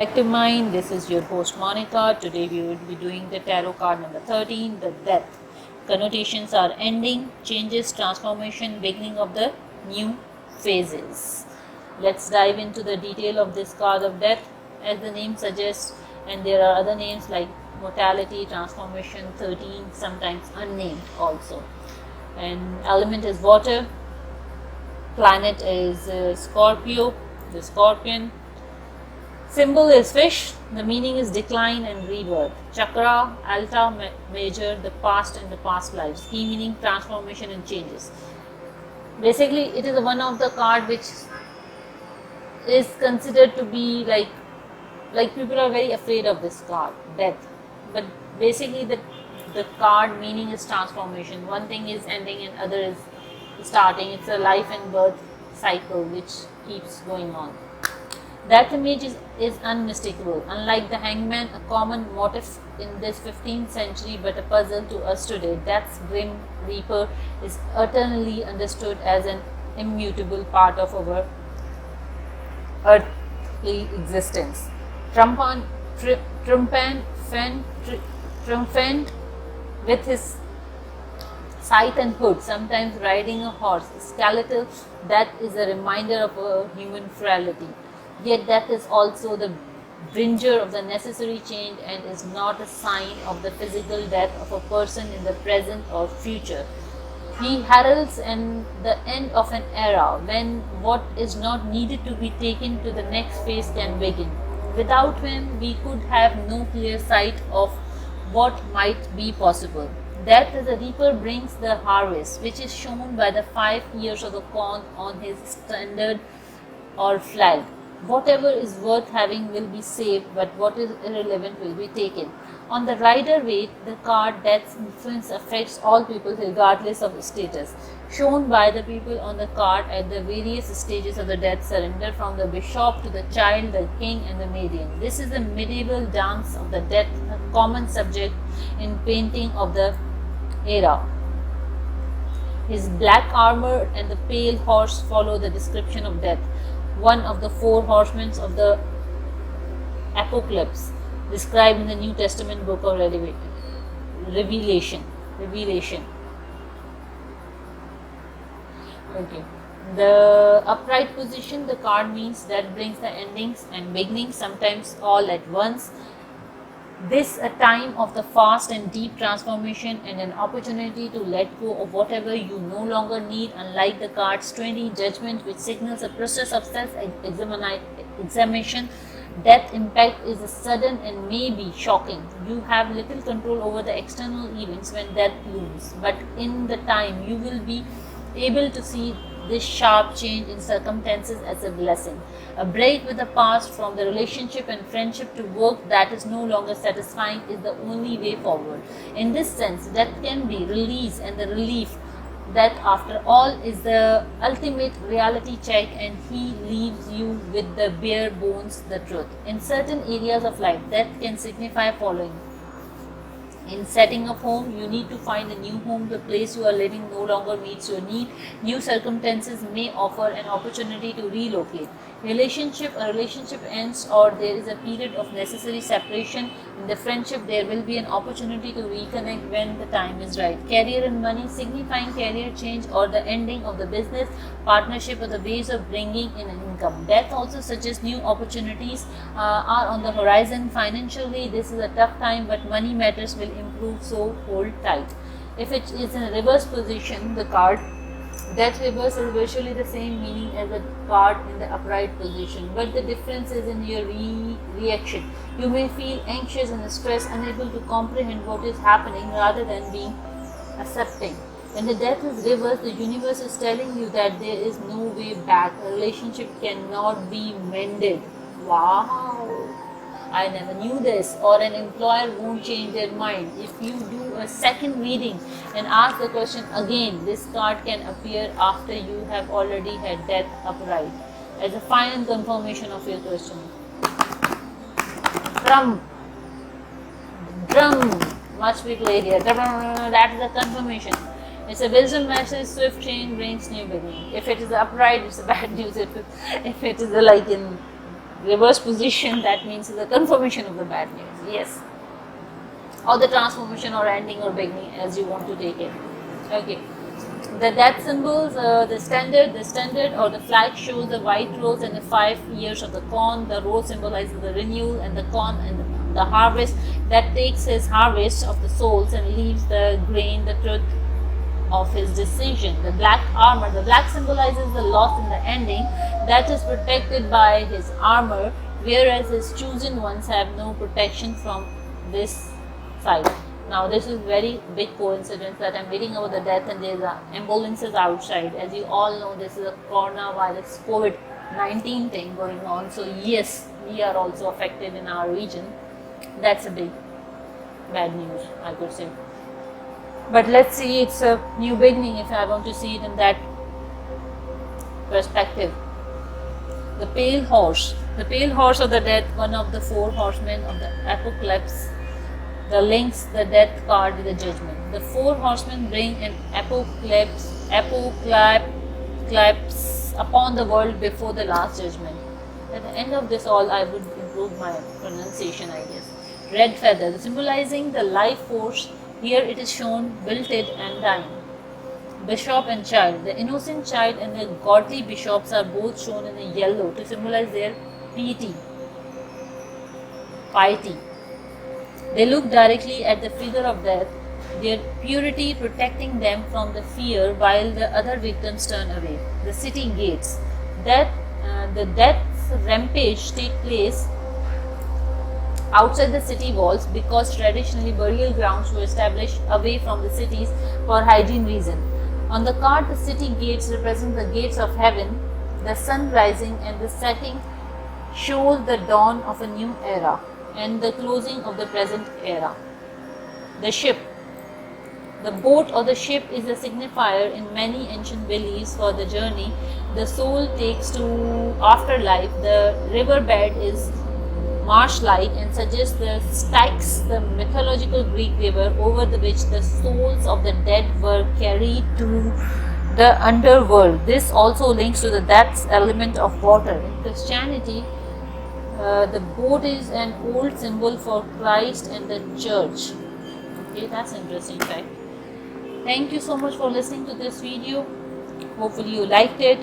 Active Mind. This is your host Monica. Today we will be doing the tarot card number 13, the Death. Connotations are ending, changes, transformation, beginning of the new phases. Let's dive into the detail of this card of Death, as the name suggests, and there are other names like mortality, transformation, 13, sometimes unnamed also. And element is water, planet is Scorpio, the scorpion. Symbol is fish, the meaning is decline and rebirth. Chakra, alta, major, the past and the past lives. Key meaning, transformation and changes. Basically, it is one of the card which is considered to be like people are very afraid of this card, death. But basically the card meaning is transformation. One thing is ending and other is starting. It's a life and birth cycle which keeps going on. That image is unmistakable. Unlike the hangman, a common motif in this 15th century but a puzzle to us today, Death's grim reaper is eternally understood as an immutable part of our earthly existence. Triumphant with his scythe and hood, sometimes riding a horse, skeletal, that is a reminder of a human frailty. Yet death is also the bringer of the necessary change and is not a sign of the physical death of a person in the present or future. He heralds the end of an era when what is not needed to be taken to the next phase can begin. Without him, we could have no clear sight of what might be possible. Death as a reaper brings the harvest, which is shown by the 5 ears of the corn on his standard or flag. Whatever is worth having will be saved, but what is irrelevant will be taken. On the rider weight, the card Death's influence affects all people regardless of status, shown by the people on the card at the various stages of the death surrender, from the bishop to the child, the king and the maiden. This is the medieval dance of the death, a common subject in painting of the era. His black armor and the pale horse follow the description of death, one of the 4 horsemen of the apocalypse described in the New Testament book of Revelation. Okay. The upright position, the card means that brings the endings and beginnings, sometimes all at once. This a time of the fast and deep transformation and an opportunity to let go of whatever you no longer need, unlike the card's 20 judgment, which signals a process of self-examination. Death impact is sudden and may be shocking. You have little control over the external events when death looms, but in the time you will be able to see this sharp change in circumstances as a blessing. A break with the past, from the relationship and friendship to work that is no longer satisfying, is the only way forward. In this sense, death can be release and the relief that after all is the ultimate reality check, and he leaves you with the bare bones, the truth. In certain areas of life, death can signify following. In setting up home, you need to find a new home. The place you are living no longer meets your need. New circumstances may offer an opportunity to relocate. A relationship ends, or there is a period of necessary separation. In the friendship, there will be an opportunity to reconnect when the time is right. Career and money, signifying career change or the ending of the business partnership or the ways of bringing in an income. Death also suggests new opportunities are on the horizon. Financially, this is a tough time, but money matters will improve, so hold tight. If it is in a reverse position, the card Death reverse is virtually the same meaning as the card in the upright position, but the difference is in your reaction. You may feel anxious and stressed, unable to comprehend what is happening rather than being accepting. When the death is reversed, the universe is telling you that there is no way back. A relationship cannot be mended. Wow! I never knew this. Or an employer won't change their mind. If you do a second reading and ask the question again, this card can appear after you have already had death upright as a final confirmation of your question. Drum, much big area. That is the confirmation. It's a wisdom message. Swift change brings new beginning. If it is upright, it's a bad news. If it is like in reverse position, that means the confirmation of the bad news. Yes, or the transformation or ending or beginning, as you want to take it. Okay. The death symbols, the standard or the flag shows the white rose and the 5 years of the corn. The rose symbolizes the renewal, and the corn and the harvest that takes his harvest of the souls and leaves the grain, the truth of his decision. The black armor, the black symbolizes the loss in the ending, that is protected by his armor, whereas his chosen ones have no protection from this side. Now this is very big coincidence that I'm reading about the death and there's ambulances outside. As you all know, this is a coronavirus COVID-19 thing going on. So yes, we are also affected in our region. That's a big bad news, I could say. But let's see, it's a new beginning if I want to see it in that perspective. The pale horse of the death, one of the 4 horsemen of the apocalypse. The links the death card with the judgment. The 4 horsemen bring an apocalypse upon the world before the last judgment. At the end of this all, I would improve my pronunciation, I guess. Red feather, symbolizing the life force. Here it is shown wilted and dying. Bishop and child, the innocent child and the godly bishops are both shown in a yellow to symbolize their piety. They look directly at the figure of death, their purity protecting them from the fear while the other victims turn away. The city gates. The death's rampage take place outside the city walls because traditionally burial grounds were established away from the cities for hygiene reasons. On the card, the city gates represent the gates of heaven. The sun rising and the setting shows the dawn of a new era and the closing of the present era. The ship. The boat or the ship is a signifier in many ancient beliefs for the journey the soul takes to afterlife. The riverbed is marsh-like and suggests the Styx, the mythological Greek river over which the souls of the dead were carried to the underworld. This also links to the death's element of water. In Christianity, the boat is an old symbol for Christ and the church. Okay, that's an interesting fact. Thank you so much for listening to this video. Hopefully you liked it,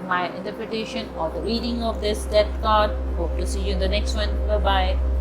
my interpretation or the reading of this death card. Hope to see you in the next one. Bye bye.